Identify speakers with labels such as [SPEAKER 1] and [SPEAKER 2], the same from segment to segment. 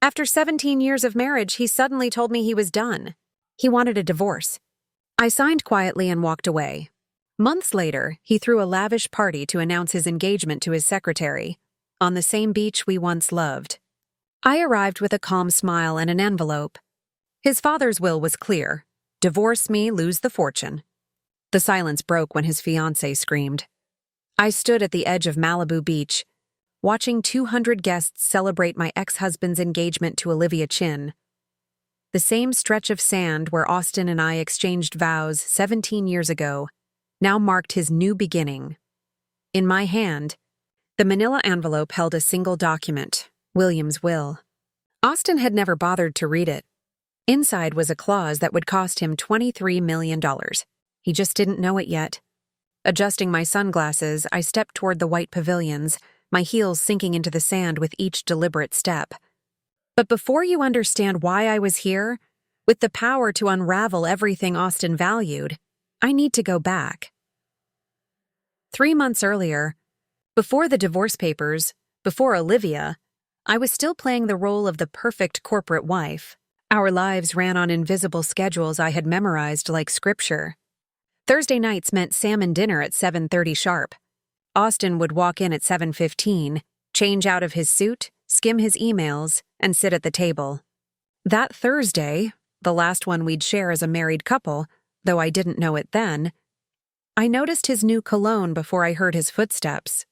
[SPEAKER 1] After 17 years of marriage, he suddenly told me he was done. He wanted a divorce. I signed quietly and walked away. Months later, he threw a lavish party to announce his engagement to his secretary, on the same beach we once loved. I arrived with a calm smile and an envelope. His father's will was clear: divorce me, lose the fortune. The silence broke when his fiancée screamed. I stood at the edge of Malibu Beach, watching 200 guests celebrate my ex-husband's engagement to Olivia Chin. The same stretch of sand where Austin and I exchanged vows 17 years ago now marked his new beginning. In my hand, the manila envelope held a single document, William's will. Austin had never bothered to read it. Inside was a clause that would cost him $23 million. He just didn't know it yet. Adjusting my sunglasses, I stepped toward the white pavilions, my heels sinking into the sand with each deliberate step. But before you understand why I was here, with the power to unravel everything Austin valued, I need to go back. 3 months earlier, before the divorce papers, before Olivia, I was still playing the role of the perfect corporate wife. Our lives ran on invisible schedules I had memorized like scripture. Thursday nights meant salmon dinner at 7:30 sharp. Austin would walk in at 7:15, change out of his suit, skim his emails, and sit at the table. That Thursday, the last one we'd share as a married couple, though I didn't know it then, I noticed his new cologne before I heard his footsteps.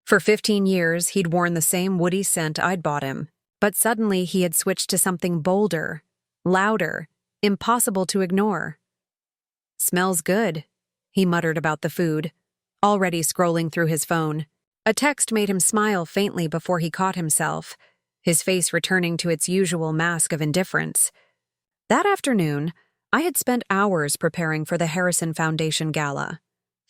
[SPEAKER 1] For 15 years, he'd worn the same woody scent I'd bought him, but suddenly he had switched to something bolder, louder, impossible to ignore. "Smells good," he muttered about the food, already scrolling through his phone. A text made him smile faintly before he caught himself, his face returning to its usual mask of indifference. That afternoon, I had spent hours preparing for the Harrison Foundation Gala.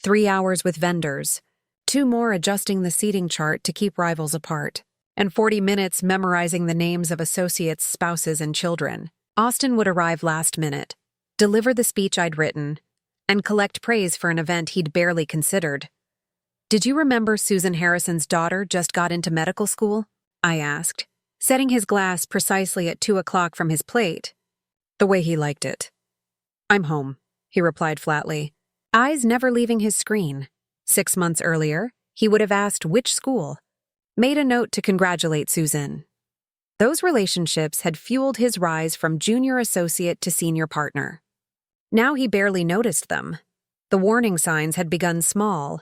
[SPEAKER 1] 3 hours with vendors, 2 more adjusting the seating chart to keep rivals apart, and 40 minutes memorizing the names of associates' spouses and children. Austin would arrive last minute, deliver the speech I'd written, and collect praise for an event he'd barely considered. "Did you remember Susan Harrison's daughter just got into medical school?" I asked, setting his glass precisely at 2 o'clock from his plate, the way he liked it. "I'm home," he replied flatly, eyes never leaving his screen. 6 months earlier, he would have asked which school, made a note to congratulate Susan. Those relationships had fueled his rise from junior associate to senior partner. Now he barely noticed them. The warning signs had begun small.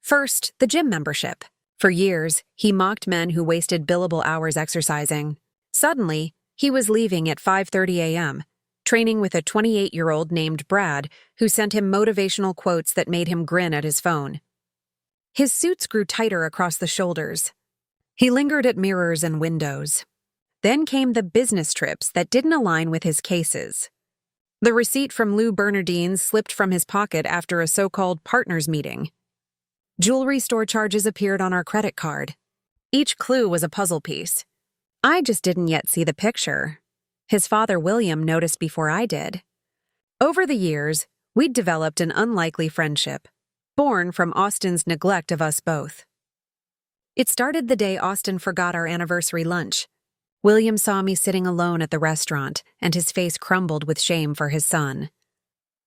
[SPEAKER 1] First, the gym membership. For years, he mocked men who wasted billable hours exercising. Suddenly, he was leaving at 5:30 a.m., training with a 28-year-old named Brad who sent him motivational quotes that made him grin at his phone. His suits grew tighter across the shoulders. He lingered at mirrors and windows. Then came the business trips that didn't align with his cases. The receipt from Lou Bernardine's slipped from his pocket after a so-called partners meeting. Jewelry store charges appeared on our credit card. Each clue was a puzzle piece. I just didn't yet see the picture. His father, William, noticed before I did. Over the years, we'd developed an unlikely friendship, born from Austin's neglect of us both. It started the day Austin forgot our anniversary lunch. William saw me sitting alone at the restaurant, and his face crumbled with shame for his son.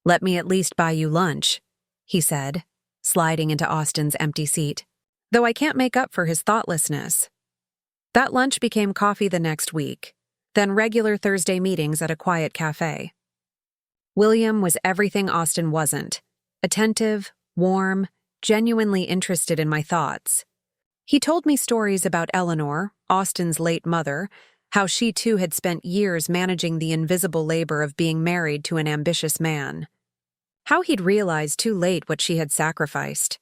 [SPEAKER 1] "Let me at least buy you lunch," he said, sliding into Austin's empty seat, though I can't make up for his thoughtlessness. That lunch became coffee the next week, then regular Thursday meetings at a quiet cafe. William was everything Austin wasn't: attentive, warm, genuinely interested in my thoughts. He told me stories about Eleanor, Austin's late mother, how she too had spent years managing the invisible labor of being married to an ambitious man. How he'd realized too late what she had sacrificed.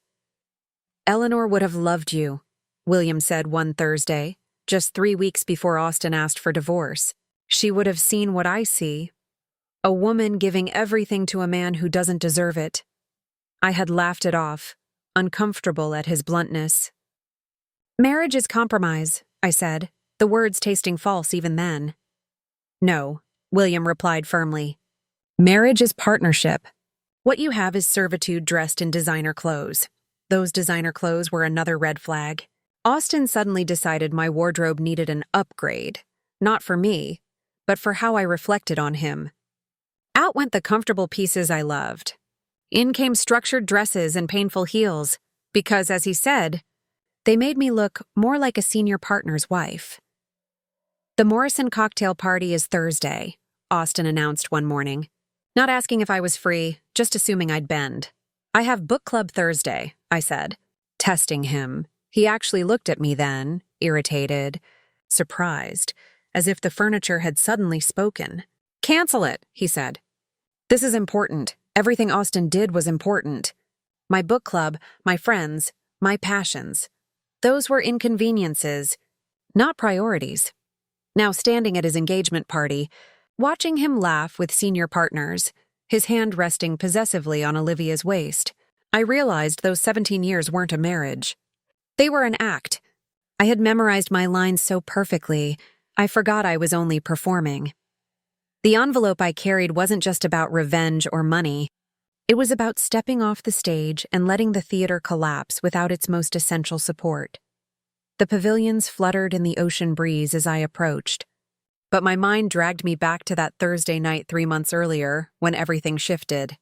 [SPEAKER 1] "Eleanor would have loved you," William said one Thursday, just 3 weeks before Austin asked for divorce. "She would have seen what I see. A woman giving everything to a man who doesn't deserve it." I had laughed it off, uncomfortable at his bluntness. "Marriage is compromise," I said, the words tasting false even then. "No," William replied firmly. "Marriage is partnership. What you have is servitude dressed in designer clothes." Those designer clothes were another red flag. Austin suddenly decided my wardrobe needed an upgrade. Not for me, but for how I reflected on him. Out went the comfortable pieces I loved. In came structured dresses and painful heels, because, as he said, they made me look more like a senior partner's wife. "The Morrison cocktail party is Thursday," Austin announced one morning. Not asking if I was free, just assuming I'd bend. "I have book club Thursday," I said. Testing him. He actually looked at me then, irritated, surprised, as if the furniture had suddenly spoken. "Cancel it," he said. "This is important. Everything Austin did was important. My book club, my friends, my passions. Those were inconveniences, not priorities." Now standing at his engagement party, watching him laugh with senior partners, his hand resting possessively on Olivia's waist, I realized those 17 years weren't a marriage. They were an act. I had memorized my lines so perfectly, I forgot I was only performing. The envelope I carried wasn't just about revenge or money. It was about stepping off the stage and letting the theater collapse without its most essential support. The pavilions fluttered in the ocean breeze as I approached, but my mind dragged me back to that Thursday night 3 months earlier, when everything shifted.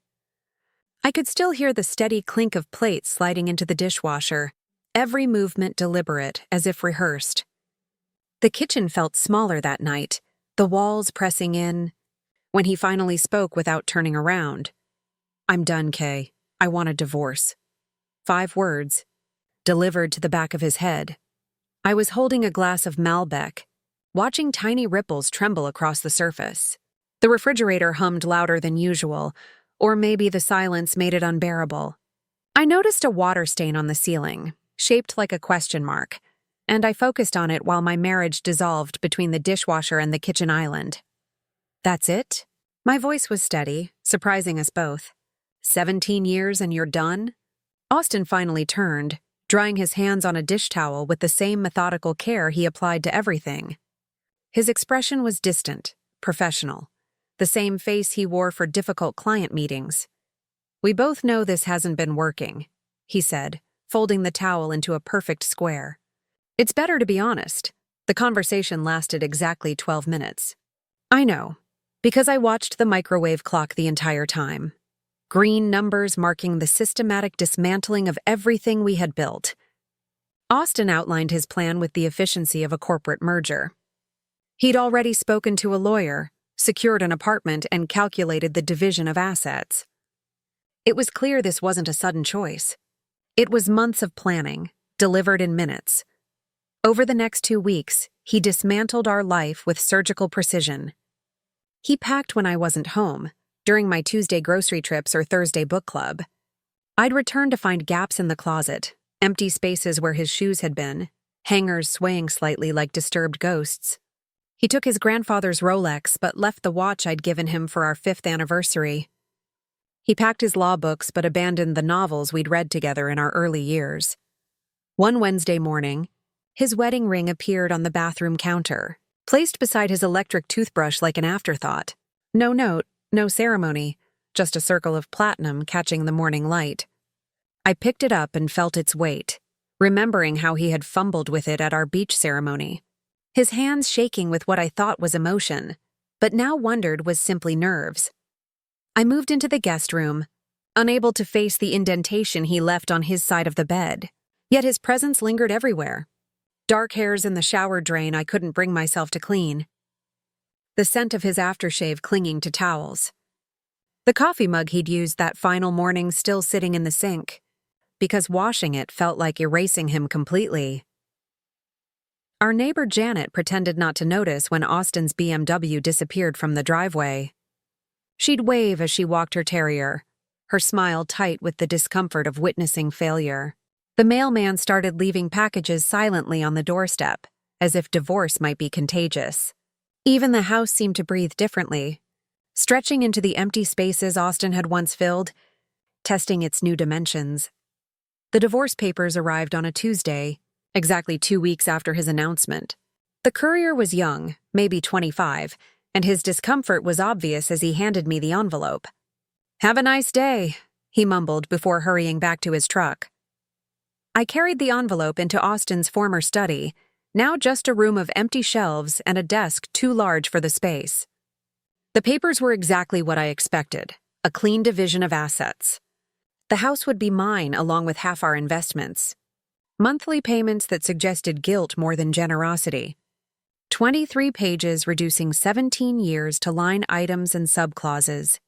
[SPEAKER 1] I could still hear the steady clink of plates sliding into the dishwasher, every movement deliberate, as if rehearsed. The kitchen felt smaller that night, the walls pressing in. When he finally spoke without turning around, "I'm done, Kay. I want a divorce." 5 words, delivered to the back of his head. I was holding a glass of Malbec, watching tiny ripples tremble across the surface. The refrigerator hummed louder than usual, or maybe the silence made it unbearable. I noticed a water stain on the ceiling, shaped like a question mark, and I focused on it while my marriage dissolved between the dishwasher and the kitchen island. "That's it?" My voice was steady, surprising us both. 17 years and you're done?" Austin finally turned, drying his hands on a dish towel with the same methodical care he applied to everything. His expression was distant, professional, the same face he wore for difficult client meetings. "We both know this hasn't been working," he said, folding the towel into a perfect square. "It's better to be honest." The conversation lasted exactly 12 minutes. I know, because I watched the microwave clock the entire time. Green numbers marking the systematic dismantling of everything we had built. Austin outlined his plan with the efficiency of a corporate merger. He'd already spoken to a lawyer, secured an apartment, and calculated the division of assets. It was clear this wasn't a sudden choice. It was months of planning, delivered in minutes. Over the next 2 weeks, he dismantled our life with surgical precision. He packed when I wasn't home, during my Tuesday grocery trips or Thursday book club. I'd return to find gaps in the closet, empty spaces where his shoes had been, hangers swaying slightly like disturbed ghosts. He took his grandfather's Rolex but left the watch I'd given him for our 5th anniversary. He packed his law books but abandoned the novels we'd read together in our early years. One Wednesday morning, his wedding ring appeared on the bathroom counter, placed beside his electric toothbrush like an afterthought. No note, no ceremony, just a circle of platinum catching the morning light. I picked it up and felt its weight, remembering how he had fumbled with it at our beach ceremony. His hands shaking with what I thought was emotion, but now wondered was simply nerves. I moved into the guest room, unable to face the indentation he left on his side of the bed, yet his presence lingered everywhere. Dark hairs in the shower drain I couldn't bring myself to clean. The scent of his aftershave clinging to towels. The coffee mug he'd used that final morning still sitting in the sink, because washing it felt like erasing him completely. Our neighbor Janet pretended not to notice when Austin's BMW disappeared from the driveway. She'd wave as she walked her terrier, her smile tight with the discomfort of witnessing failure. The mailman started leaving packages silently on the doorstep, as if divorce might be contagious. Even the house seemed to breathe differently, stretching into the empty spaces Austin had once filled, testing its new dimensions. The divorce papers arrived on a Tuesday, exactly 2 weeks after his announcement. The courier was young, maybe 25, and his discomfort was obvious as he handed me the envelope. "Have a nice day," he mumbled before hurrying back to his truck. I carried the envelope into Austin's former study, Now just a room of empty shelves and a desk too large for the space. The papers were exactly what I expected, a clean division of assets. The house would be mine along with half our investments. Monthly payments that suggested guilt more than generosity. 23 pages reducing 17 years to line items and subclauses.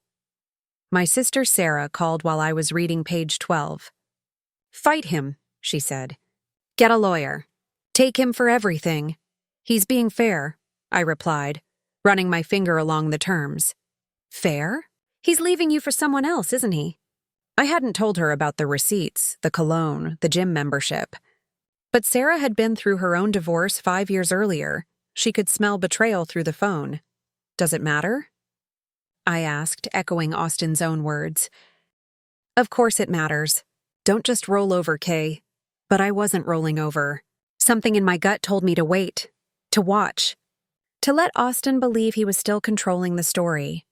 [SPEAKER 1] My sister Sarah called while I was reading page 12. "Fight him," she said. "Get a lawyer. Take him for everything." "He's being fair," I replied, running my finger along the terms. "Fair? He's leaving you for someone else, isn't he?" I hadn't told her about the receipts, the cologne, the gym membership. But Sarah had been through her own divorce 5 years earlier. She could smell betrayal through the phone. "Does it matter?" I asked, echoing Austin's own words. "Of course it matters. Don't just roll over, Kay." But I wasn't rolling over. Something in my gut told me to wait, to watch, to let Austin believe he was still controlling the story.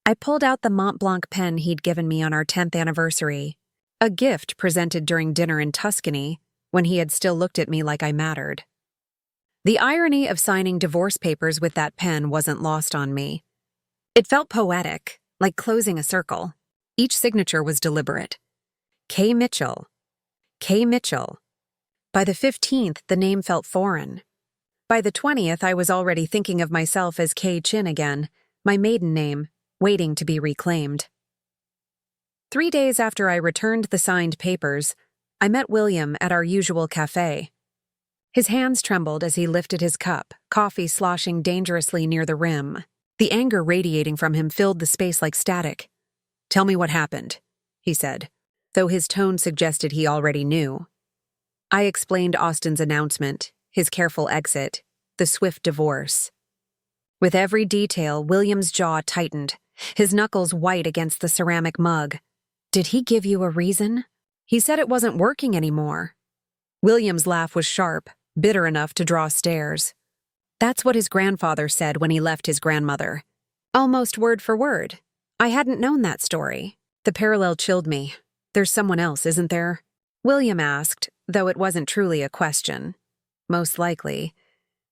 [SPEAKER 1] I pulled out the Mont Blanc pen he'd given me on our 10th anniversary, a gift presented during dinner in Tuscany when he had still looked at me like I mattered. The irony of signing divorce papers with that pen wasn't lost on me. It felt poetic, like closing a circle. Each signature was deliberate. K. Mitchell. K. Mitchell. By the 15th, the name felt foreign. By the 20th, I was already thinking of myself as Kay Chin again, my maiden name, waiting to be reclaimed. 3 days after I returned the signed papers, I met William at our usual cafe. His hands trembled as he lifted his cup, coffee sloshing dangerously near the rim. The anger radiating from him filled the space like static. "Tell me what happened," he said, though his tone suggested he already knew. I explained Austin's announcement, his careful exit, the swift divorce. With every detail, William's jaw tightened, his knuckles white against the ceramic mug. "Did he give you a reason?" "He said it wasn't working anymore." William's laugh was sharp, bitter enough to draw stares. That's what his grandfather said when he left his grandmother. Almost word for word. I hadn't known that story. The parallel chilled me. "There's someone else, isn't there?" William asked, though it wasn't truly a question. Most likely.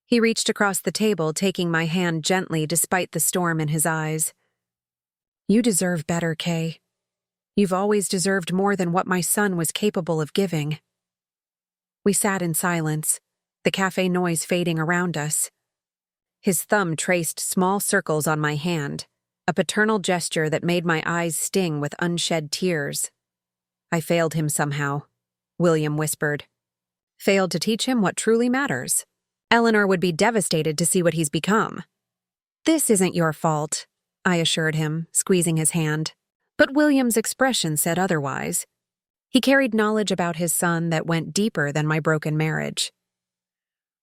[SPEAKER 1] He reached across the table, taking my hand gently despite the storm in his eyes. "You deserve better, Kay. You've always deserved more than what my son was capable of giving." We sat in silence, the cafe noise fading around us. His thumb traced small circles on my hand, a paternal gesture that made my eyes sting with unshed tears. "I failed him somehow," William whispered. "Failed to teach him what truly matters. Eleanor would be devastated to see what he's become." "This isn't your fault," I assured him, squeezing his hand. But William's expression said otherwise. He carried knowledge about his son that went deeper than my broken marriage.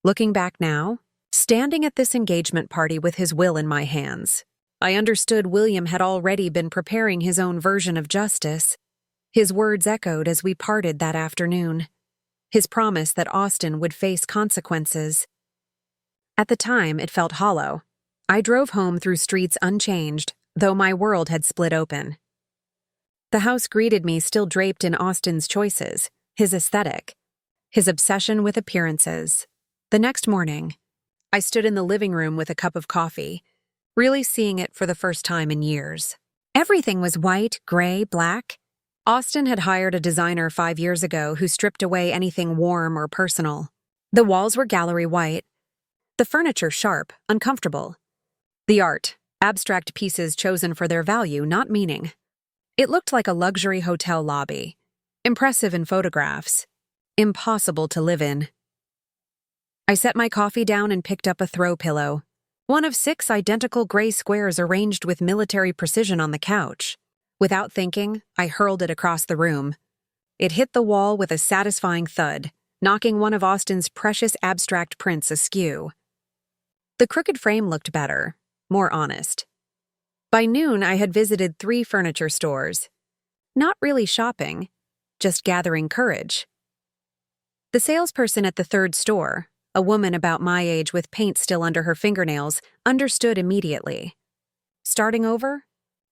[SPEAKER 1] Looking back now, standing at this engagement party with his will in my hands, I understood William had already been preparing his own version of justice. His words echoed as we parted that afternoon. His promise that Austin would face consequences. At the time, it felt hollow. I drove home through streets unchanged, though my world had split open. The house greeted me still draped in Austin's choices, his aesthetic, his obsession with appearances. The next morning, I stood in the living room with a cup of coffee, really seeing it for the first time in years. Everything was white, gray, black. Austin had hired a designer 5 years ago who stripped away anything warm or personal. The walls were gallery white, the furniture sharp, uncomfortable. The art, abstract pieces chosen for their value, not meaning. It looked like a luxury hotel lobby, impressive in photographs, impossible to live in. I set my coffee down and picked up a throw pillow, one of 6 identical gray squares arranged with military precision on the couch. Without thinking, I hurled it across the room. It hit the wall with a satisfying thud, knocking one of Austin's precious abstract prints askew. The crooked frame looked better, more honest. By noon, I had visited 3 furniture stores. Not really shopping, just gathering courage. The salesperson at the 3rd store, a woman about my age with paint still under her fingernails, understood immediately. "Starting over?"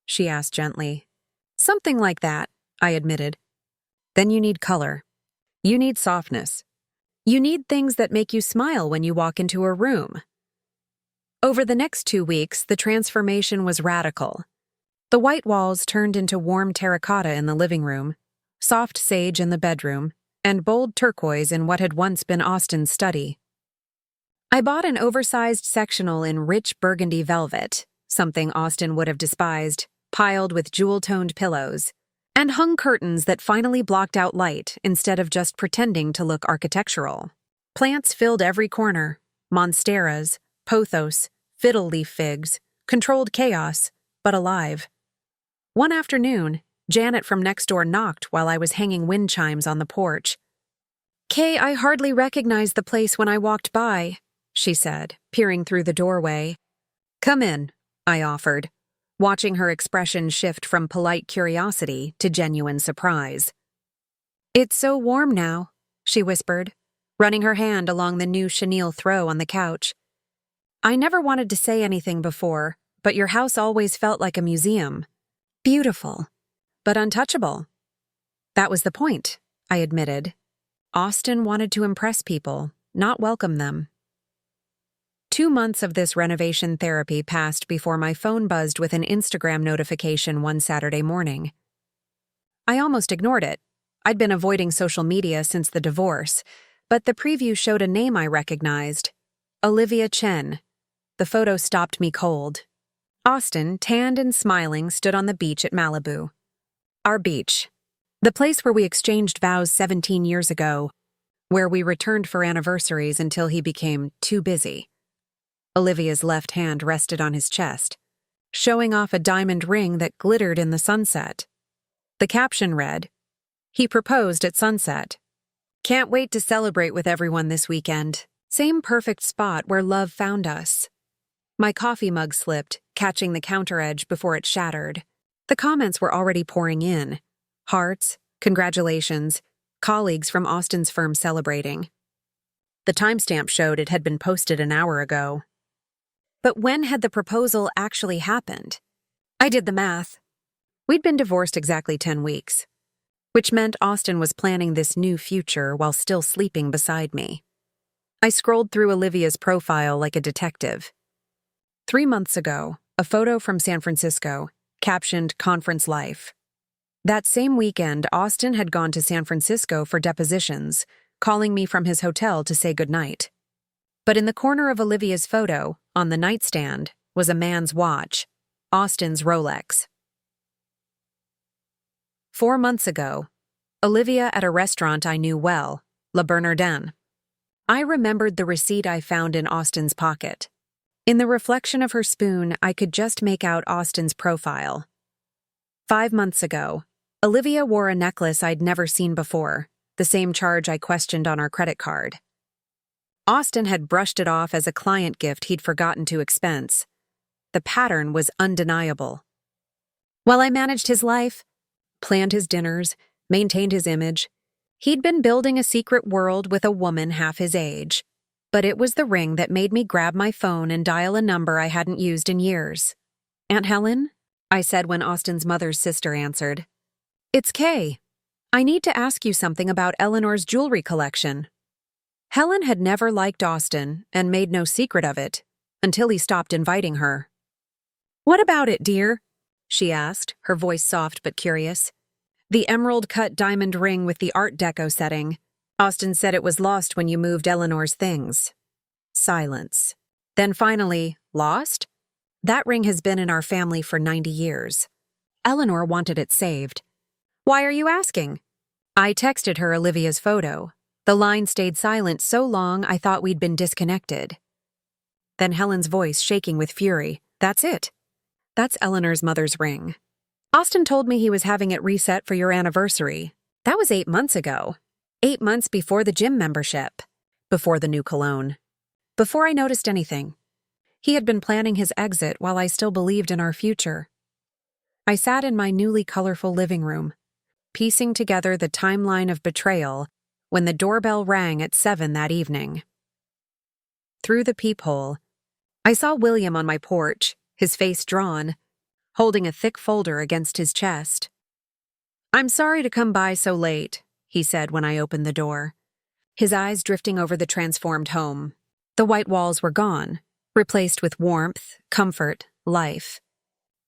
[SPEAKER 1] she asked gently. "Something like that," I admitted. "Then you need color. You need softness. You need things that make you smile when you walk into a room. Over the next 2 weeks, the transformation was radical. The white walls turned into warm terracotta in the living room, soft sage in the bedroom, and bold turquoise in what had once been Austin's study. I bought an oversized sectional in rich burgundy velvet, something Austin would have despised, piled with jewel-toned pillows, and hung curtains that finally blocked out light instead of just pretending to look architectural. Plants filled every corner: monsteras, pothos, fiddle leaf figs, controlled chaos, but alive. One afternoon, Janet from next door knocked while I was hanging wind chimes on the porch. "Kay, I hardly recognized the place when I walked by," she said, peering through the doorway. "Come in," I offered, watching her expression shift from polite curiosity to genuine surprise. "It's so warm now," she whispered, running her hand along the new chenille throw on the couch. "I never wanted to say anything before, but your house always felt like a museum. Beautiful, but untouchable." "That was the point," I admitted. Austin wanted to impress people, not welcome them. 2 months of this renovation therapy passed before my phone buzzed with an Instagram notification one Saturday morning. I almost ignored it. I'd been avoiding social media since the divorce, but the preview showed a name I recognized: Olivia Chen. The photo stopped me cold. Austin, tanned and smiling, stood on the beach at Malibu. Our beach. The place where we exchanged vows 17 years ago, where we returned for anniversaries until he became too busy. Olivia's left hand rested on his chest, showing off a diamond ring that glittered in the sunset. The caption read, "He proposed at sunset. Can't wait to celebrate with everyone this weekend. Same perfect spot where love found us." My coffee mug slipped, catching the counter edge before it shattered. The comments were already pouring in. Hearts, congratulations, colleagues from Austin's firm celebrating. The timestamp showed it had been posted an hour ago. But when had the proposal actually happened? I did the math. We'd been divorced exactly 10 weeks, which meant Austin was planning this new future while still sleeping beside me. I scrolled through Olivia's profile like a detective. 3 months ago, a photo from San Francisco, captioned "Conference Life." That same weekend, Austin had gone to San Francisco for depositions, calling me from his hotel to say goodnight. But in the corner of Olivia's photo, on the nightstand, was a man's watch, Austin's Rolex. 4 months ago, Olivia at a restaurant I knew well, Le Bernardin. I remembered the receipt I found in Austin's pocket. In the reflection of her spoon, I could just make out Austin's profile. 5 months ago, Olivia wore a necklace I'd never seen before, the same charge I questioned on our credit card. Austin had brushed it off as a client gift he'd forgotten to expense. The pattern was undeniable. While I managed his life, planned his dinners, maintained his image, he'd been building a secret world with a woman half his age. But it was the ring that made me grab my phone and dial a number I hadn't used in years. "Aunt Helen?" I said when Austin's mother's sister answered. "It's Kay. I need to ask you something about Eleanor's jewelry collection." Helen had never liked Austin and made no secret of it, until he stopped inviting her. "What about it, dear?" she asked, her voice soft but curious. "The emerald-cut diamond ring with the Art Deco setting. Austin said it was lost when you moved Eleanor's things." Silence. Then finally, "Lost? That ring has been in our family for 90 years. Eleanor wanted it saved." "Why are you asking?" I texted her Olivia's photo. The line stayed silent so long I thought we'd been disconnected. Then Helen's voice shaking with fury. "That's it. That's Eleanor's mother's ring. Austin told me he was having it reset for your anniversary. That was 8 months ago. 8 months before the gym membership. Before the new cologne. Before I noticed anything. He had been planning his exit while I still believed in our future." I sat in my newly colorful living room, piecing together the timeline of betrayal when the doorbell rang at 7 that evening. Through the peephole, I saw William on my porch, his face drawn, holding a thick folder against his chest. "I'm sorry to come by so late," he said when I opened the door. his eyes drifting over the transformed home. The white walls were gone, replaced with warmth, comfort, life.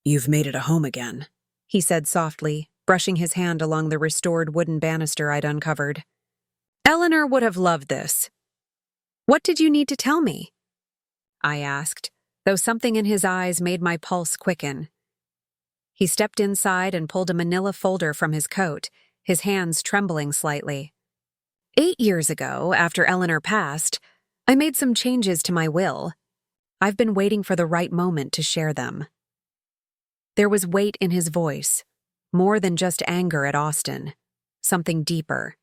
[SPEAKER 2] "You've made it a home again,"
[SPEAKER 1] he said softly, brushing his hand along the restored wooden banister I'd uncovered. Eleanor would have loved this. What did you need to tell me? I asked, though something in his eyes made my pulse quicken. He stepped inside and pulled a manila folder from his coat, his hands trembling slightly. 8 years ago, after Eleanor passed, I made some changes to my will. I've been waiting for the right moment to share them. There was weight in his voice, more than just anger at Austin, something deeper.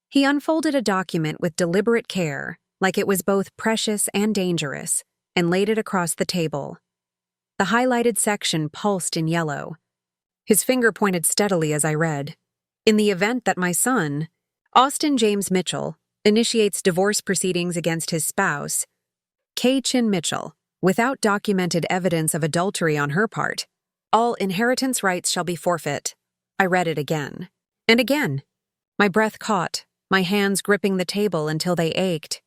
[SPEAKER 1] He unfolded a document with deliberate care, like it was both precious and dangerous, and laid it across the table. The highlighted section pulsed in yellow. His finger pointed steadily as I read. In the event that my son, Austin James Mitchell, initiates divorce proceedings against his spouse, Kay Chin Mitchell, without documented evidence of adultery on her part, all inheritance rights shall be forfeit. I read it again. And again. My breath caught, my hands gripping the table until they ached.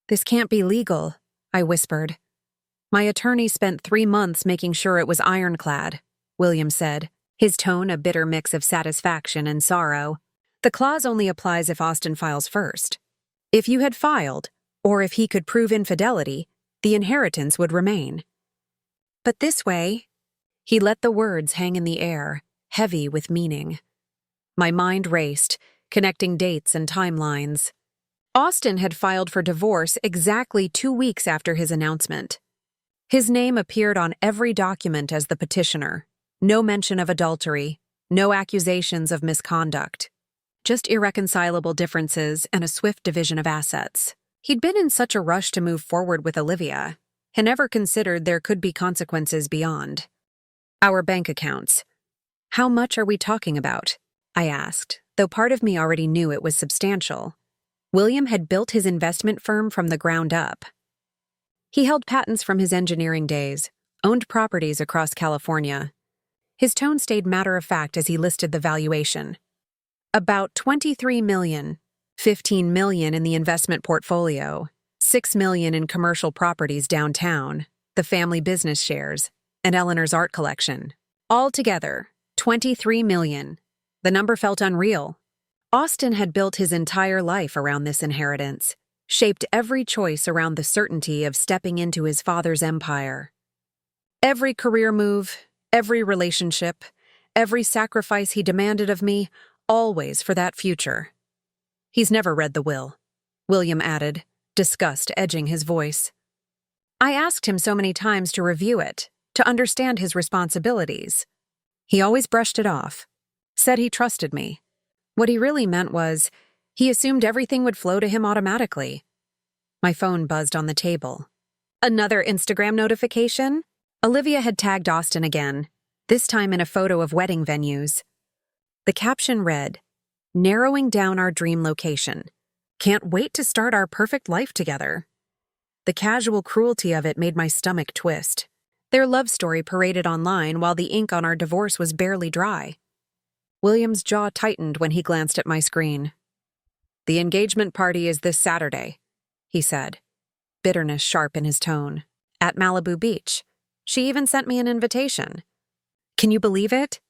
[SPEAKER 1] This can't be legal, I whispered. My attorney spent 3 months making sure it was ironclad, William said, his tone a bitter mix of satisfaction and sorrow. The clause only applies if Austin files first. If you had filed, or if he could prove infidelity, the inheritance would remain. But this way, he let the words hang in the air, heavy with meaning. My mind raced, connecting dates and timelines. Austin had filed for divorce exactly 2 weeks after his announcement. His name appeared on every document as the petitioner. No mention of adultery, no accusations of misconduct. Just irreconcilable differences and a swift division of assets. He'd been in such a rush to move forward with Olivia, and never considered there could be consequences beyond. Our bank accounts. How much are we talking about? I asked, though part of me already knew it was substantial. William had built his investment firm from the ground up. He held patents from his engineering days, owned properties across California. His tone stayed matter-of-fact as he listed the valuation. About $23 million, $15 million in the investment portfolio, $6 million in commercial properties downtown, the family business shares, and Eleanor's art collection. Altogether, $23 million. The number felt unreal. Austin had built his entire life around this inheritance, shaped every choice around the certainty of stepping into his father's empire. Every career move, every relationship, every sacrifice he demanded of me, always for that future. He's never read the will, William added, disgust edging his voice. I asked him so many times to review it, to understand his responsibilities. He always brushed it off, said he trusted me. What he really meant was, he assumed everything would flow to him automatically. My phone buzzed on the table. Another Instagram notification? Olivia had tagged Austin again, this time in a photo of wedding venues. The caption read, "Narrowing down our dream location. Can't wait to start our perfect life together." The casual cruelty of it made my stomach twist. Their love story paraded online while the ink on our divorce was barely dry. William's jaw tightened when he glanced at my screen. "The engagement party is this Saturday," he said, bitterness sharp in his tone. "At Malibu Beach. She even sent me an invitation. Can you believe it?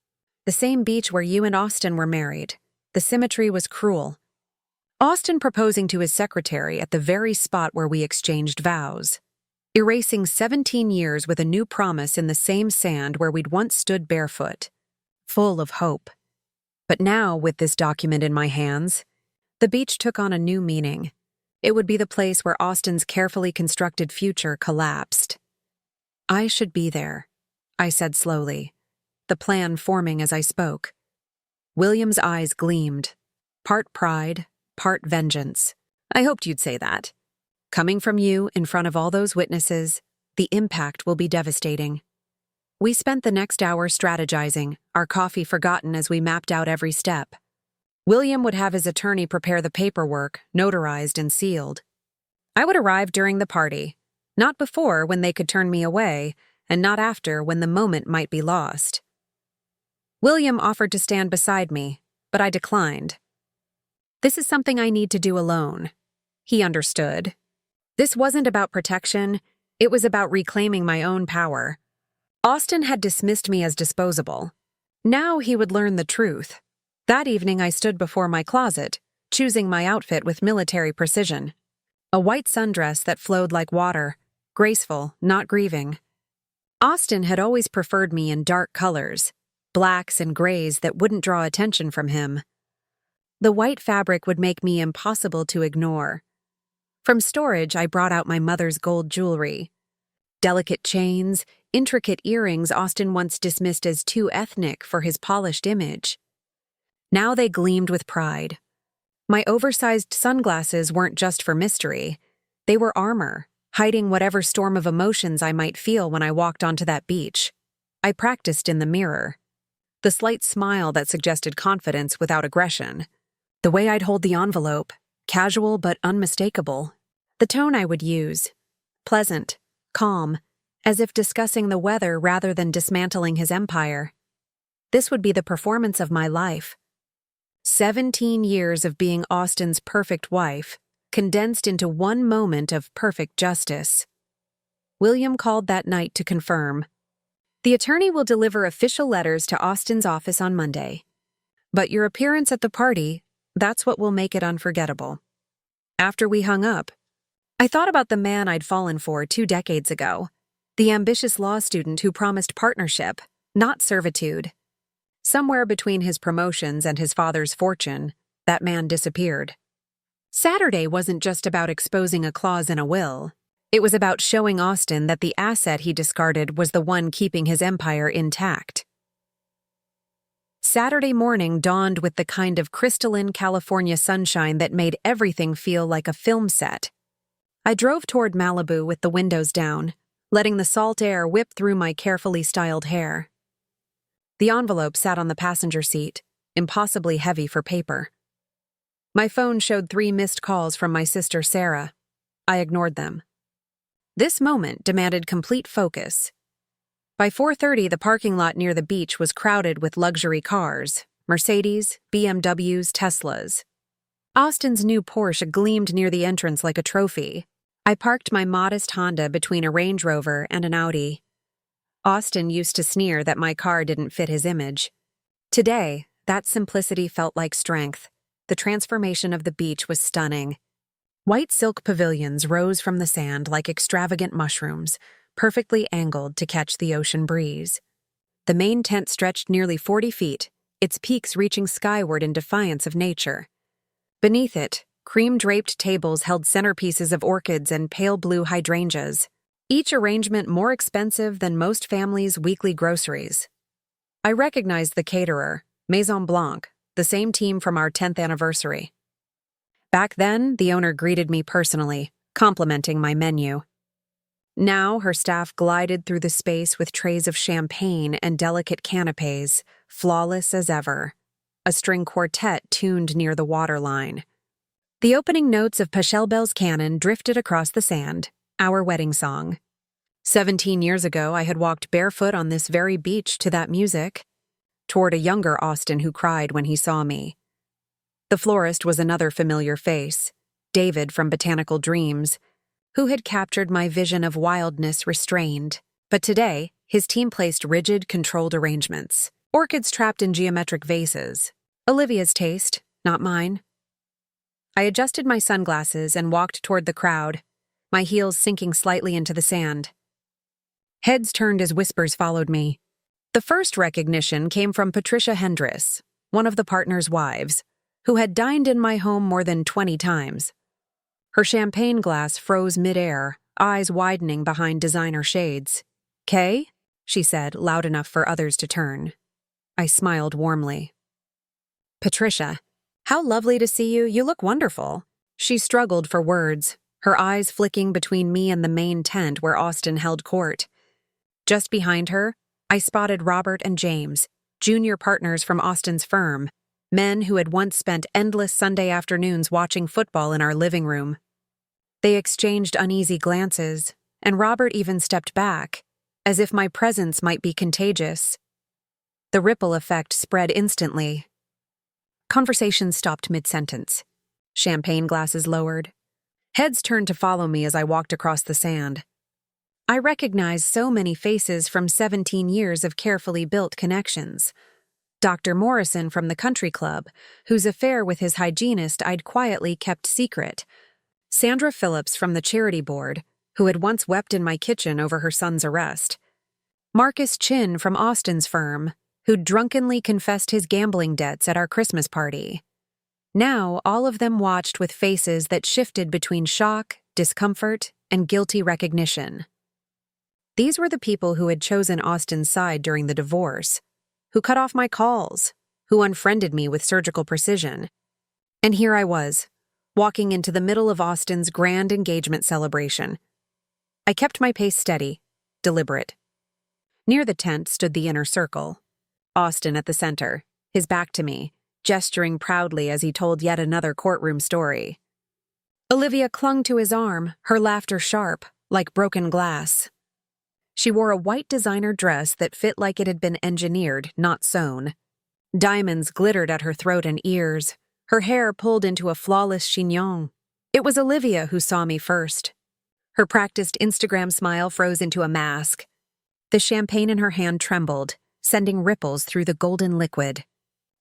[SPEAKER 1] The same beach where you and Austin were married. The symmetry was cruel. Austin proposing to his secretary at the very spot where we exchanged vows. Erasing 17 years with a new promise in the same sand where we'd once stood barefoot. Full of hope. But now, with this document in my hands, the beach took on a new meaning. It would be the place where Austin's carefully constructed future collapsed. I should be there, I said slowly, the plan forming as I spoke. William's eyes gleamed, part pride, part vengeance. I hoped you'd say that. Coming from you in front of all those witnesses, the impact will be devastating. We spent the next hour strategizing, our coffee forgotten as we mapped out every step. William would have his attorney prepare the paperwork, notarized and sealed. I would arrive during the party, not before when they could turn me away, and not after when the moment might be lost. William offered to stand beside me, but I declined. This is something I need to do alone. He understood. This wasn't about protection, it was about reclaiming my own power. Austin had dismissed me as disposable. Now he would learn the truth. That evening I stood before my closet, choosing my outfit with military precision. A white sundress that flowed like water, graceful, not grieving. Austin had always preferred me in dark colors, blacks and grays that wouldn't draw attention from him. The white fabric would make me impossible to ignore. From storage, I brought out my mother's gold jewelry. Delicate chains, intricate earrings Austin once dismissed as too ethnic for his polished image. Now they gleamed with pride. My oversized sunglasses weren't just for mystery. They were armor, hiding whatever storm of emotions I might feel when I walked onto that beach. I practiced in the mirror. The slight smile that suggested confidence without aggression. The way I'd hold the envelope, casual but unmistakable. The tone I would use, pleasant, calm, as if discussing the weather rather than dismantling his empire. This would be the performance of my life. 17 years of being Austin's perfect wife, condensed into one moment of perfect justice. William called that night to confirm. The attorney will deliver official letters to Austin's office on Monday. But your appearance at the party, that's what will make it unforgettable. After we hung up, I thought about the man I'd fallen for 2 decades ago, the ambitious law student who promised partnership, not servitude. Somewhere between his promotions and his father's fortune, that man disappeared. Saturday wasn't just about exposing a clause in a will. It was about showing Austin that the asset he discarded was the one keeping his empire intact. Saturday morning dawned with the kind of crystalline California sunshine that made everything feel like a film set. I drove toward Malibu with the windows down, letting the salt air whip through my carefully styled hair. The envelope sat on the passenger seat, impossibly heavy for paper. My phone showed 3 missed calls from my sister Sarah. I ignored them. This moment demanded complete focus. By 4:30, the parking lot near the beach was crowded with luxury cars, Mercedes, BMWs, Teslas. Austin's new Porsche gleamed near the entrance like a trophy. I parked my modest Honda between a Range Rover and an Audi. Austin used to sneer that my car didn't fit his image. Today, that simplicity felt like strength. The transformation of the beach was stunning. White silk pavilions rose from the sand like extravagant mushrooms, perfectly angled to catch the ocean breeze. The main tent stretched nearly 40 feet, its peaks reaching skyward in defiance of nature. Beneath it, cream-draped tables held centerpieces of orchids and pale blue hydrangeas, each arrangement more expensive than most families' weekly groceries. I recognized the caterer, Maison Blanc, the same team from our 10th anniversary. Back then, the owner greeted me personally, complimenting my menu. Now, her staff glided through the space with trays of champagne and delicate canapes, flawless as ever. A string quartet tuned near the waterline. The opening notes of Pachelbel's canon drifted across the sand, our wedding song. 17 years ago, I had walked barefoot on this very beach to that music, toward a younger Austin who cried when he saw me. The florist was another familiar face, David from Botanical Dreams, who had captured my vision of wildness restrained. But today, his team placed rigid, controlled arrangements, orchids trapped in geometric vases. Olivia's taste, not mine. I adjusted my sunglasses and walked toward the crowd, my heels sinking slightly into the sand. Heads turned as whispers followed me. The first recognition came from Patricia Hendris, one of the partners' wives, who had dined in my home more than 20 times. Her champagne glass froze midair, eyes widening behind designer shades. "Kay?" she said, loud enough for others to turn. I smiled warmly. "Patricia, how lovely to see you. You look wonderful." She struggled for words, her eyes flicking between me and the main tent where Austin held court. Just behind her, I spotted Robert and James, junior partners from Austin's firm, men who had once spent endless Sunday afternoons watching football in our living room. They exchanged uneasy glances, and Robert even stepped back, as if my presence might be contagious. The ripple effect spread instantly. Conversation stopped mid-sentence. champagne glasses lowered. Heads turned to follow me as I walked across the sand. I recognized so many faces from 17 years of carefully built connections. Dr. Morrison from the country club, whose affair with his hygienist I'd quietly kept secret. Sandra Phillips from the charity board, who had once wept in my kitchen over her son's arrest. Marcus Chin from Austin's firm, who'd drunkenly confessed his gambling debts at our Christmas party. Now, all of them watched with faces that shifted between shock, discomfort, and guilty recognition. These were the people who had chosen Austin's side during the divorce, who cut off my calls, who unfriended me with surgical precision. And here I was, walking into the middle of Austin's grand engagement celebration. I kept my pace steady, deliberate. Near the tent stood the inner circle. Austin at the center, his back to me, gesturing proudly as he told yet another courtroom story. Olivia clung to his arm, her laughter sharp, like broken glass. She wore a white designer dress that fit like it had been engineered, not sewn. Diamonds glittered at her throat and ears, her hair pulled into a flawless chignon. It was Olivia who saw me first. Her practiced Instagram smile froze into a mask. The champagne in her hand trembled, sending ripples through the golden liquid.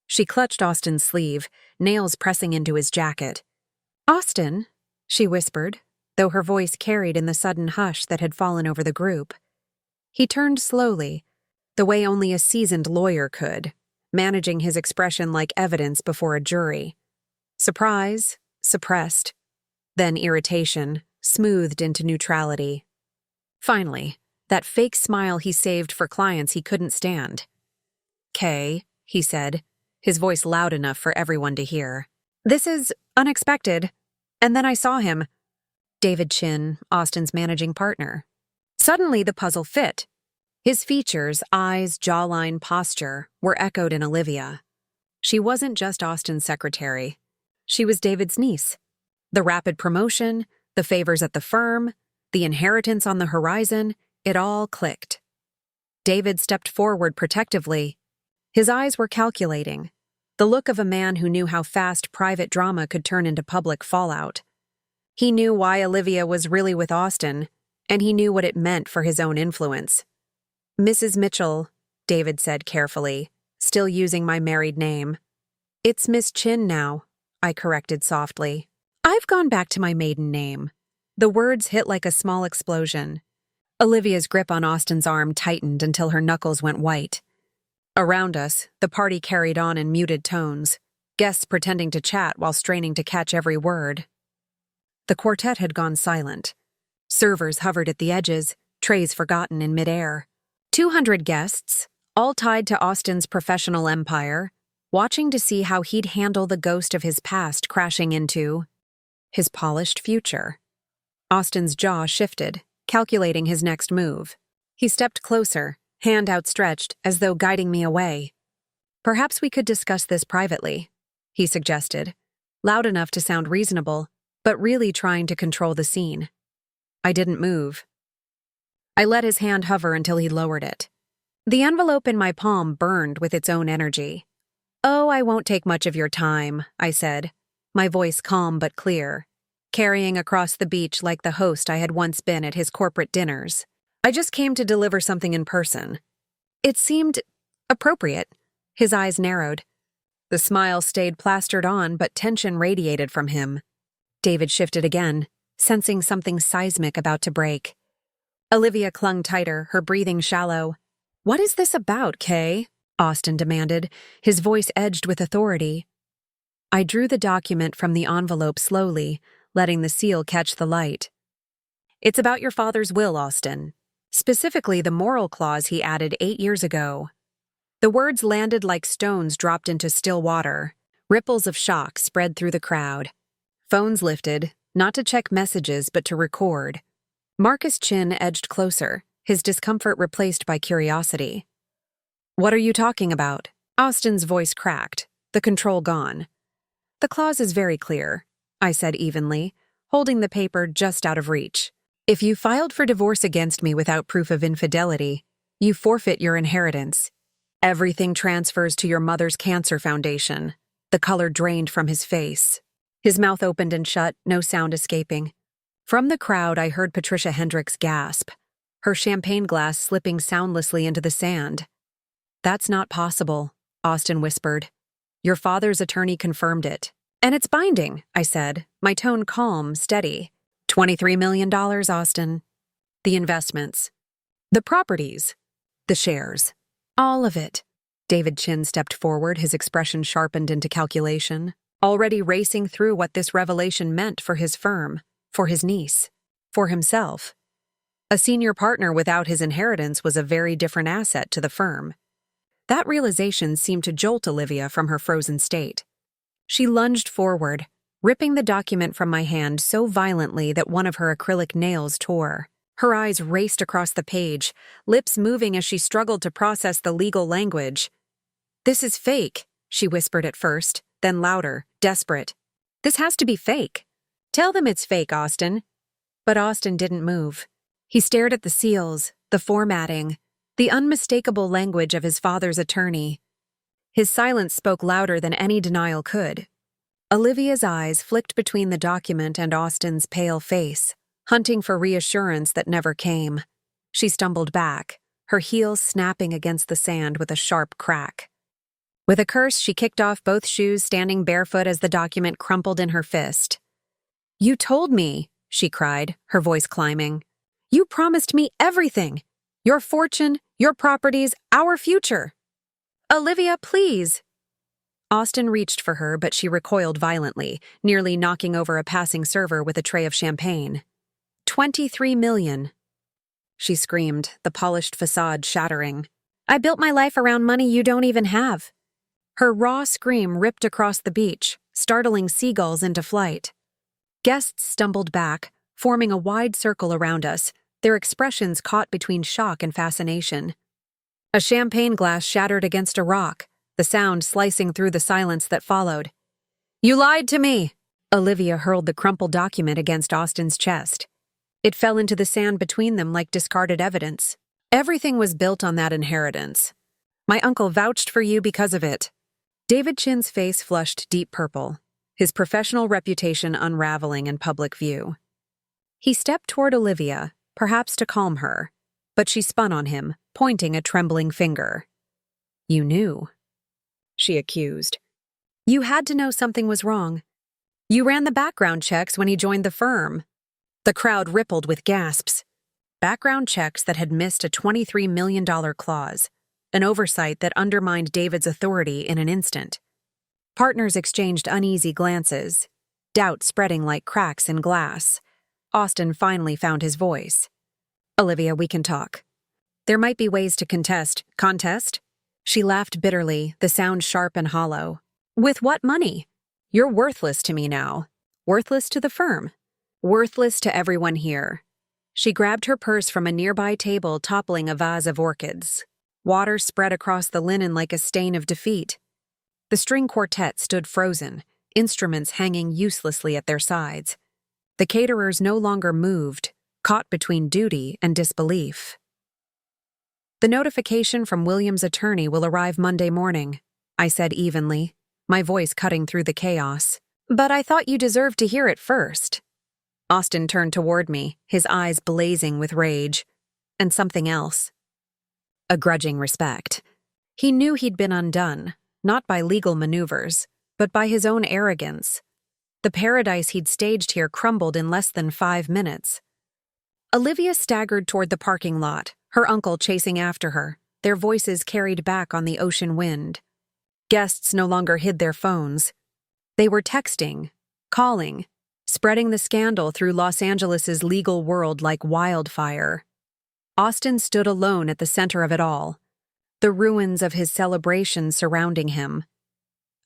[SPEAKER 1] She clutched Austin's sleeve, nails pressing into his jacket. "Austin," she whispered, though her voice carried in the sudden hush that had fallen over the group. He turned slowly, the way only a seasoned lawyer could, managing his expression like evidence before a jury. Surprise, suppressed, then irritation, smoothed into neutrality. Finally, that fake smile he saved for clients he couldn't stand. "Kay," he said, his voice loud enough for everyone to hear. "This is unexpected." And then I saw him. David Chin, Austin's managing partner. Suddenly the puzzle fit. His features, eyes, jawline, posture, were echoed in Olivia. She wasn't just Austin's secretary. She was David's niece. The rapid promotion, the favors at the firm, the inheritance on the horizon, it all clicked. David stepped forward protectively. His eyes were calculating, the look of a man who knew how fast private drama could turn into public fallout. He knew why Olivia was really with Austin, and he knew what it meant for his own influence. "Mrs. Mitchell," David said carefully, still using my married name. "It's Miss Chin now," I corrected softly. "I've gone back to my maiden name." The words hit like a small explosion. Olivia's grip on Austin's arm tightened until her knuckles went white. Around us, the party carried on in muted tones, guests pretending to chat while straining to catch every word. The quartet had gone silent. Servers hovered at the edges, trays forgotten in midair. 200 guests, all tied to Austin's professional empire, watching to see how he'd handle the ghost of his past crashing into his polished future. Austin's jaw shifted, calculating his next move. He stepped closer, hand outstretched as though guiding me away. "Perhaps we could discuss this privately," he suggested, loud enough to sound reasonable, but really trying to control the scene. I didn't move. I let his hand hover until he lowered it. The envelope in my palm burned with its own energy. "Oh, I won't take much of your time," I said, my voice calm but clear, carrying across the beach like the host I had once been at his corporate dinners. "I just came to deliver something in person." It seemed appropriate. His eyes narrowed. The smile stayed plastered on, but tension radiated from him. David shifted again, sensing something seismic about to break. Olivia clung tighter, her breathing shallow. "What is this about, Kay?" Austin demanded, his voice edged with authority. I drew the document from the envelope slowly, letting the seal catch the light. "It's about your father's will, Austin. Specifically the moral clause he added 8 years ago." The words landed like stones dropped into still water. Ripples of shock spread through the crowd. Phones lifted, not to check messages but to record. Marcus Chin edged closer, his discomfort replaced by curiosity. "What are you talking about?" Austin's voice cracked, the control gone. "The clause is very clear," I said evenly, holding the paper just out of reach. "If you filed for divorce against me without proof of infidelity, you forfeit your inheritance. Everything transfers to your mother's cancer foundation." The color drained from his face. His mouth opened and shut, no sound escaping. From the crowd, I heard Patricia Hendricks gasp, her champagne glass slipping soundlessly into the sand. "That's not possible," Austin whispered. "Your father's attorney confirmed it." "And it's binding," I said, my tone calm, steady. $23 million, Austin. The investments. The properties. The shares. All of it. David Chin stepped forward, his expression sharpened into calculation, already racing through what this revelation meant for his firm, for his niece, for himself. A senior partner without his inheritance was a very different asset to the firm. That realization seemed to jolt Olivia from her frozen state. She lunged forward, ripping the document from my hand so violently that one of her acrylic nails tore. Her eyes raced across the page, lips moving as she struggled to process the legal language. "This is fake," she whispered at first, then louder, desperate. "This has to be fake. Tell them it's fake, Austin." But Austin didn't move. He stared at the seals, the formatting, the unmistakable language of his father's attorney. His silence spoke louder than any denial could. Olivia's eyes flicked between the document and Austin's pale face, hunting for reassurance that never came. She stumbled back, her heels snapping against the sand with a sharp crack. With a curse, she kicked off both shoes, standing barefoot as the document crumpled in her fist. "You told me," she cried, her voice climbing. "You promised me everything. Your fortune, your properties, our future. Olivia, please." Austin reached for her, but she recoiled violently, nearly knocking over a passing server with a tray of champagne. $23 million. She screamed, the polished facade shattering. "I built my life around money you don't even have." Her raw scream ripped across the beach, startling seagulls into flight. Guests stumbled back, forming a wide circle around us, their expressions caught between shock and fascination. A champagne glass shattered against a rock, the sound slicing through the silence that followed. "You lied to me!" Olivia hurled the crumpled document against Austin's chest. It fell into the sand between them like discarded evidence. "Everything was built on that inheritance. My uncle vouched for you because of it." David Chin's face flushed deep purple, his professional reputation unraveling in public view. He stepped toward Olivia, perhaps to calm her, but she spun on him, pointing a trembling finger. "You knew," she accused. "You had to know something was wrong. You ran the background checks when he joined the firm." The crowd rippled with gasps. Background checks that had missed a $23 million clause, an oversight that undermined David's authority in an instant. Partners exchanged uneasy glances, doubt spreading like cracks in glass. Austin finally found his voice. "Olivia, we can talk. There might be ways to contest." "Contest?" She laughed bitterly, the sound sharp and hollow. "With what money? You're worthless to me now. Worthless to the firm. Worthless to everyone here." She grabbed her purse from a nearby table, toppling a vase of orchids. Water spread across the linen like a stain of defeat. The string quartet stood frozen, instruments hanging uselessly at their sides. The caterers no longer moved, caught between duty and disbelief. "The notification from William's attorney will arrive Monday morning," I said evenly, my voice cutting through the chaos. "But I thought you deserved to hear it first." Austin turned toward me, his eyes blazing with rage. And something else. A grudging respect. He knew he'd been undone, not by legal maneuvers, but by his own arrogance. The paradise he'd staged here crumbled in less than 5 minutes. Olivia staggered toward the parking lot, her uncle chasing after her, their voices carried back on the ocean wind. Guests no longer hid their phones. They were texting, calling, spreading the scandal through Los Angeles's legal world like wildfire. Austin stood alone at the center of it all, the ruins of his celebration surrounding him.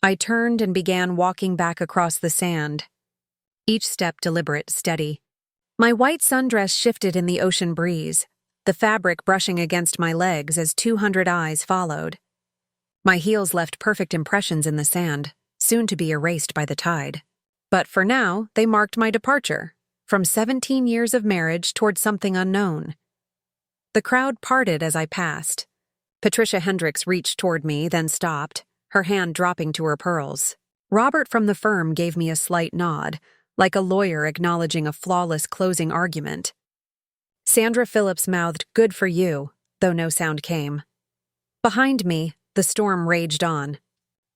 [SPEAKER 1] I turned and began walking back across the sand, each step deliberate, steady. My white sundress shifted in the ocean breeze, the fabric brushing against my legs as 200 eyes followed. My heels left perfect impressions in the sand, soon to be erased by the tide. But for now, they marked my departure, from 17 years of marriage toward something unknown. The crowd parted as I passed. Patricia Hendricks reached toward me, then stopped, her hand dropping to her pearls. Robert from the firm gave me a slight nod, like a lawyer acknowledging a flawless closing argument. Sandra Phillips mouthed, "Good for you," though no sound came. Behind me, the storm raged on.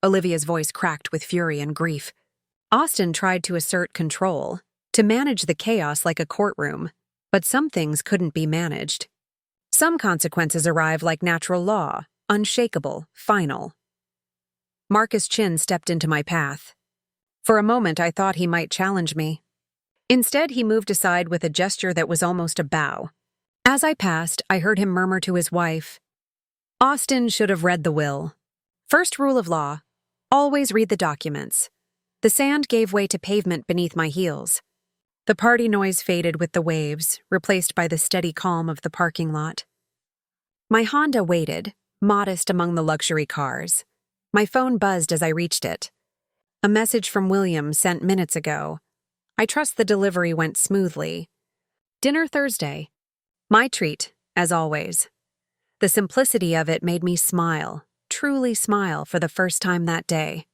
[SPEAKER 1] Olivia's voice cracked with fury and grief. Austin tried to assert control, to manage the chaos like a courtroom, but some things couldn't be managed. Some consequences arrive like natural law, unshakable, final. Marcus Chin stepped into my path. For a moment, I thought he might challenge me. Instead, he moved aside with a gesture that was almost a bow. As I passed, I heard him murmur to his wife, "Austin should have read the will. First rule of law, always read the documents." The sand gave way to pavement beneath my heels. The party noise faded with the waves, replaced by the steady calm of the parking lot. My Honda waited, modest among the luxury cars. My phone buzzed as I reached it. A message from William sent minutes ago. I trust the delivery went smoothly. Dinner Thursday. My treat, as always. The simplicity of it made me smile, truly smile for the first time that day.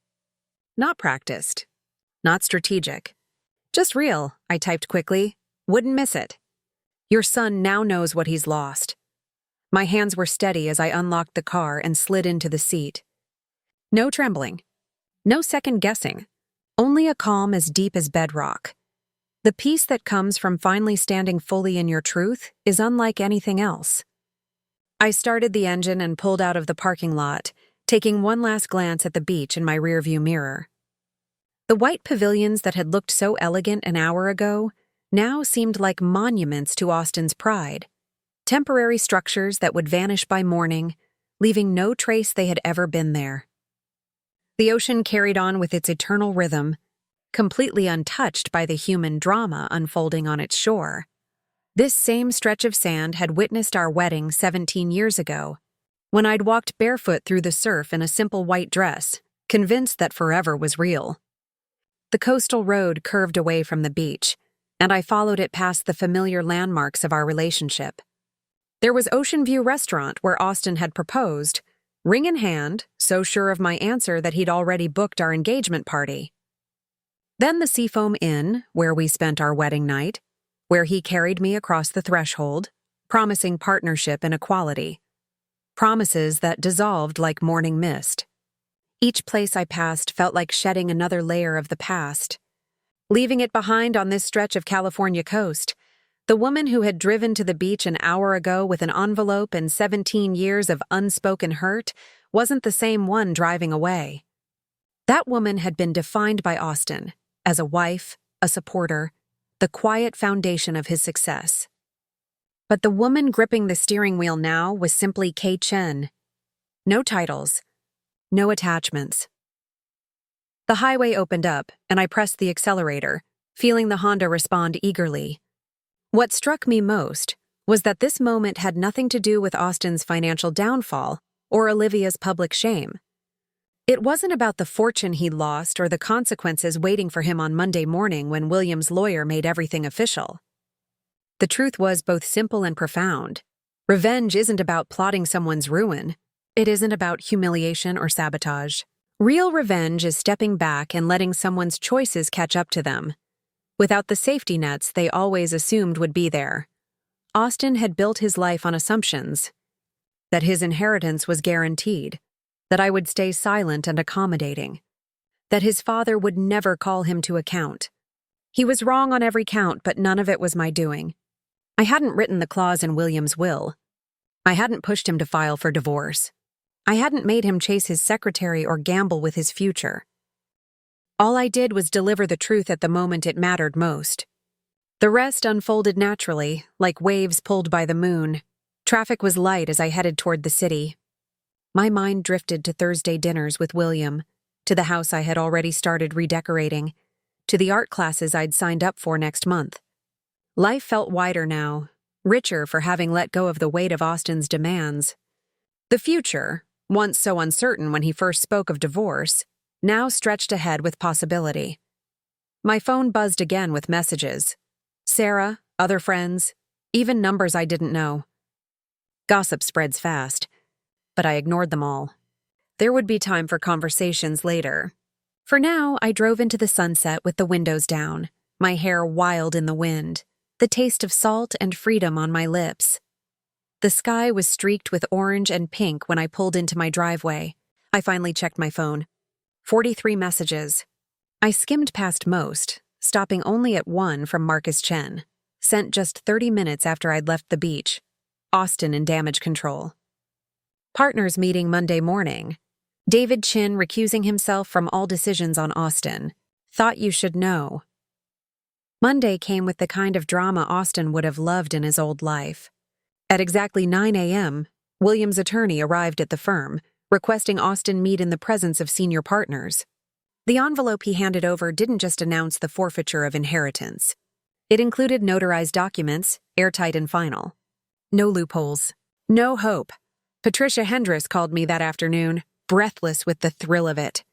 [SPEAKER 1] Not practiced. Not strategic. Just real, I typed quickly. Wouldn't miss it. Your son now knows what he's lost. My hands were steady as I unlocked the car and slid into the seat. No trembling. No second guessing. Only a calm as deep as bedrock. The peace that comes from finally standing fully in your truth is unlike anything else. I started the engine and pulled out of the parking lot, taking one last glance at the beach in my rearview mirror. The white pavilions that had looked so elegant an hour ago now seemed like monuments to Austin's pride, temporary structures that would vanish by morning, leaving no trace they had ever been there. The ocean carried on with its eternal rhythm, completely untouched by the human drama unfolding on its shore. This same stretch of sand had witnessed our wedding 17 years ago, when I'd walked barefoot through the surf in a simple white dress, convinced that forever was real. The coastal road curved away from the beach, and I followed it past the familiar landmarks of our relationship. There was Ocean View Restaurant where Austin had proposed, ring in hand, so sure of my answer that he'd already booked our engagement party. Then the Seafoam Inn, where we spent our wedding night, where he carried me across the threshold, promising partnership and equality. Promises that dissolved like morning mist. Each place I passed felt like shedding another layer of the past. Leaving it behind on this stretch of California coast, the woman who had driven to the beach an hour ago with an envelope and 17 years of unspoken hurt wasn't the same one driving away. That woman had been defined by Austin as a wife, a supporter, the quiet foundation of his success. But the woman gripping the steering wheel now was simply Kay Chen. No titles. No attachments. The highway opened up, and I pressed the accelerator, feeling the Honda respond eagerly. What struck me most was that this moment had nothing to do with Austin's financial downfall or Olivia's public shame. It wasn't about the fortune he lost or the consequences waiting for him on Monday morning when William's lawyer made everything official. The truth was both simple and profound. Revenge isn't about plotting someone's ruin. It isn't about humiliation or sabotage. Real revenge is stepping back and letting someone's choices catch up to them, without the safety nets they always assumed would be there. Austin had built his life on assumptions. That his inheritance was guaranteed. That I would stay silent and accommodating. That his father would never call him to account. He was wrong on every count, but none of it was my doing. I hadn't written the clause in William's will. I hadn't pushed him to file for divorce. I hadn't made him chase his secretary or gamble with his future. All I did was deliver the truth at the moment it mattered most. The rest unfolded naturally, like waves pulled by the moon. Traffic was light as I headed toward the city. My mind drifted to Thursday dinners with William, to the house I had already started redecorating, to the art classes I'd signed up for next month. Life felt wider now, richer for having let go of the weight of Austin's demands. The future, once so uncertain when he first spoke of divorce, now stretched ahead with possibility. My phone buzzed again with messages. Sarah, other friends, even numbers I didn't know. Gossip spreads fast, but I ignored them all. There would be time for conversations later. For now, I drove into the sunset with the windows down, my hair wild in the wind, the taste of salt and freedom on my lips. The sky was streaked with orange and pink when I pulled into my driveway. I finally checked my phone. 43 messages. I skimmed past most, stopping only at one from Marcus Chen, sent just 30 minutes after I'd left the beach. Austin in damage control. Partners meeting Monday morning. David Chin recusing himself from all decisions on Austin. Thought you should know. Monday came with the kind of drama Austin would have loved in his old life. At exactly 9 a.m., William's attorney arrived at the firm, requesting Austin meet in the presence of senior partners. The envelope he handed over didn't just announce the forfeiture of inheritance. It included notarized documents, airtight and final. No loopholes. No hope. Patricia Hendricks called me that afternoon, breathless with the thrill of it.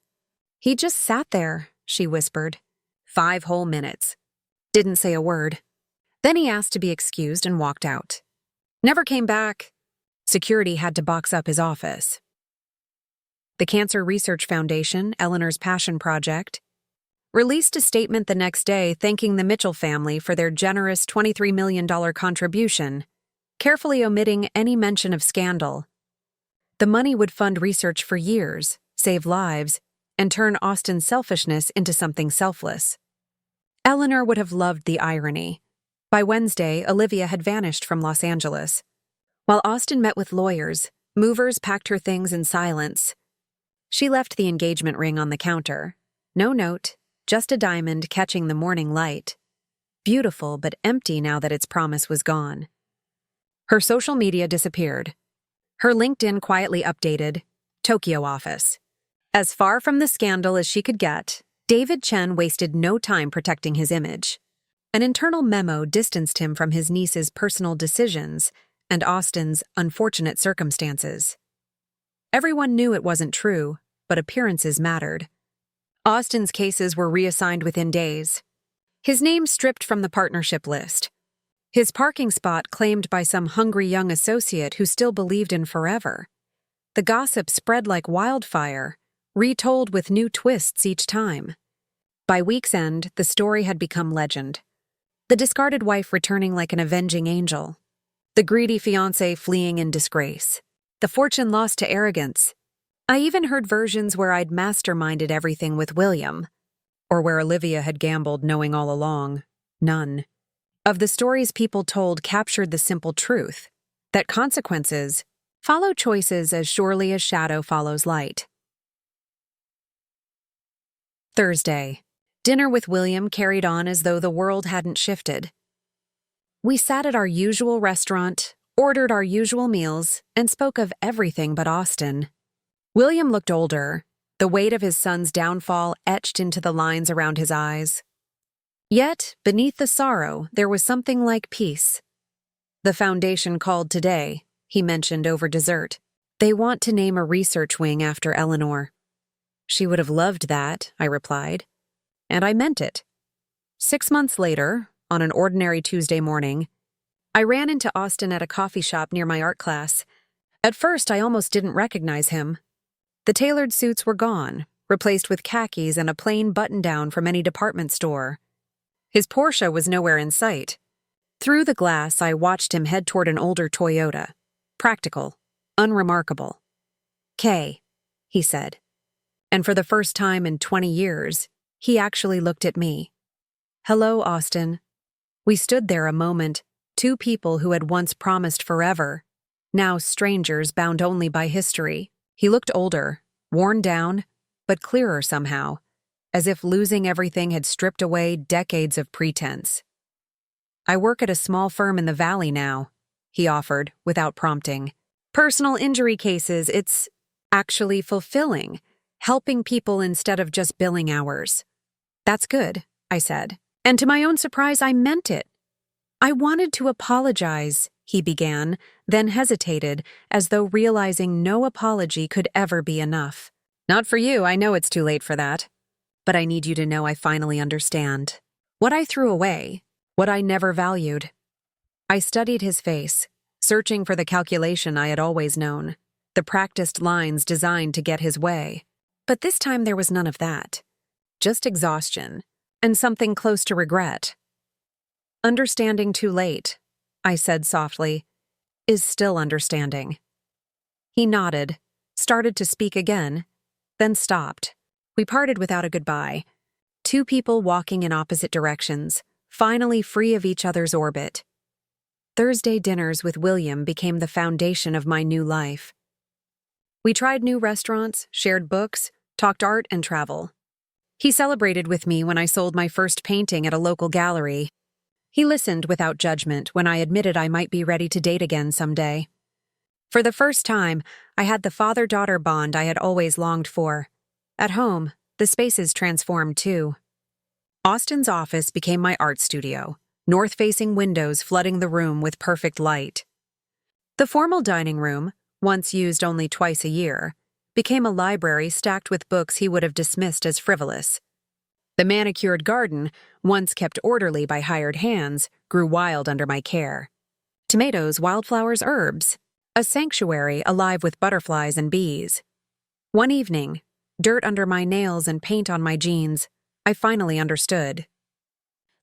[SPEAKER 1] He just sat there, she whispered. 5 whole minutes. Didn't say a word. Then he asked to be excused and walked out. Never came back. Security had to box up his office. The Cancer Research Foundation, Eleanor's passion project, released a statement the next day thanking the Mitchell family for their generous $23 million contribution, carefully omitting any mention of scandal. The money would fund research for years, save lives, and turn Austin's selfishness into something selfless. Eleanor would have loved the irony. By Wednesday, Olivia had vanished from Los Angeles. While Austin met with lawyers, movers packed her things in silence. She left the engagement ring on the counter. No note, just a diamond catching the morning light. Beautiful but empty now that its promise was gone. Her social media disappeared. Her LinkedIn quietly updated, Tokyo office. As far from the scandal as she could get, David Chen wasted no time protecting his image. An internal memo distanced him from his niece's personal decisions and Austin's unfortunate circumstances. Everyone knew it wasn't true, but appearances mattered. Austin's cases were reassigned within days. His name stripped from the partnership list. His parking spot claimed by some hungry young associate who still believed in forever. The gossip spread like wildfire, retold with new twists each time. By week's end, the story had become legend. The discarded wife returning like an avenging angel. The greedy fiancé fleeing in disgrace. The fortune lost to arrogance. I even heard versions where I'd masterminded everything with William, or where Olivia had gambled knowing all along. None of the stories people told captured the simple truth that consequences follow choices as surely as shadow follows light. Thursday. Dinner with William carried on as though the world hadn't shifted. We sat at our usual restaurant, ordered our usual meals, and spoke of everything but Austin. William looked older, the weight of his son's downfall etched into the lines around his eyes. Yet, beneath the sorrow, there was something like peace. The foundation called today, he mentioned over dessert. They want to name a research wing after Eleanor. She would have loved that, I replied. And I meant it. 6 months later, on an ordinary Tuesday morning, I ran into Austin at a coffee shop near my art class. At first, I almost didn't recognize him. The tailored suits were gone, replaced with khakis and a plain button-down from any department store. His Porsche was nowhere in sight. Through the glass, I watched him head toward an older Toyota. Practical, unremarkable. "Kay," he said. And for the first time in 20 years, he actually looked at me. "Hello, Austin." We stood there a moment, two people who had once promised forever, now strangers bound only by history. He looked older, worn down, but clearer somehow, as if losing everything had stripped away decades of pretense. "I work at a small firm in the Valley now," he offered, without prompting. "Personal injury cases, it's actually fulfilling, helping people instead of just billing hours." "That's good," I said. And to my own surprise, I meant it. "I wanted to apologize," he began, then hesitated, as though realizing no apology could ever be enough. "Not for you, I know it's too late for that. But I need you to know I finally understand. What I threw away, what I never valued." I studied his face, searching for the calculation I had always known, the practiced lines designed to get his way. But this time there was none of that. just exhaustion, and something close to regret. Understanding too late, I said softly, is still understanding. He nodded, started to speak again, then stopped. We parted without a goodbye. Two people walking in opposite directions, finally free of each other's orbit. Thursday dinners with William became the foundation of my new life. We tried new restaurants, shared books, talked art and travel. He celebrated with me when I sold my first painting at a local gallery. He listened without judgment when I admitted I might be ready to date again someday. For the first time, I had the father-daughter bond I had always longed for. At home, the spaces transformed too. Austin's office became my art studio, north-facing windows flooding the room with perfect light. The formal dining room, once used only twice a year, became a library stacked with books he would have dismissed as frivolous. The manicured garden, once kept orderly by hired hands, grew wild under my care. Tomatoes, wildflowers, herbs, a sanctuary alive with butterflies and bees. One evening, dirt under my nails and paint on my jeans, I finally understood.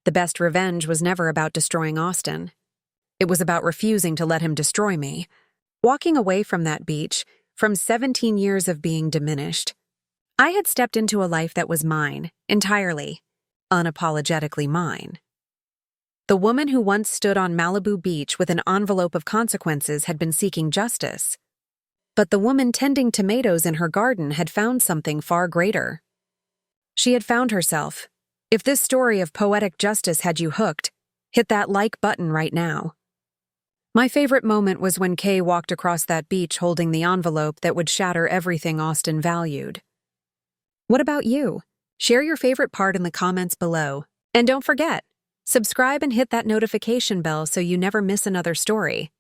[SPEAKER 1] The best revenge was never about destroying Austin. It was about refusing to let him destroy me. Walking away from that beach, from 17 years of being diminished, I had stepped into a life that was mine, entirely, unapologetically mine. The woman who once stood on Malibu Beach with an envelope of consequences had been seeking justice. But the woman tending tomatoes in her garden had found something far greater. She had found herself. If this story of poetic justice had you hooked, hit that like button right now. My favorite moment was when Kay walked across that beach holding the envelope that would shatter everything Austin valued. What about you? Share your favorite part in the comments below. And don't forget, subscribe and hit that notification bell so you never miss another story.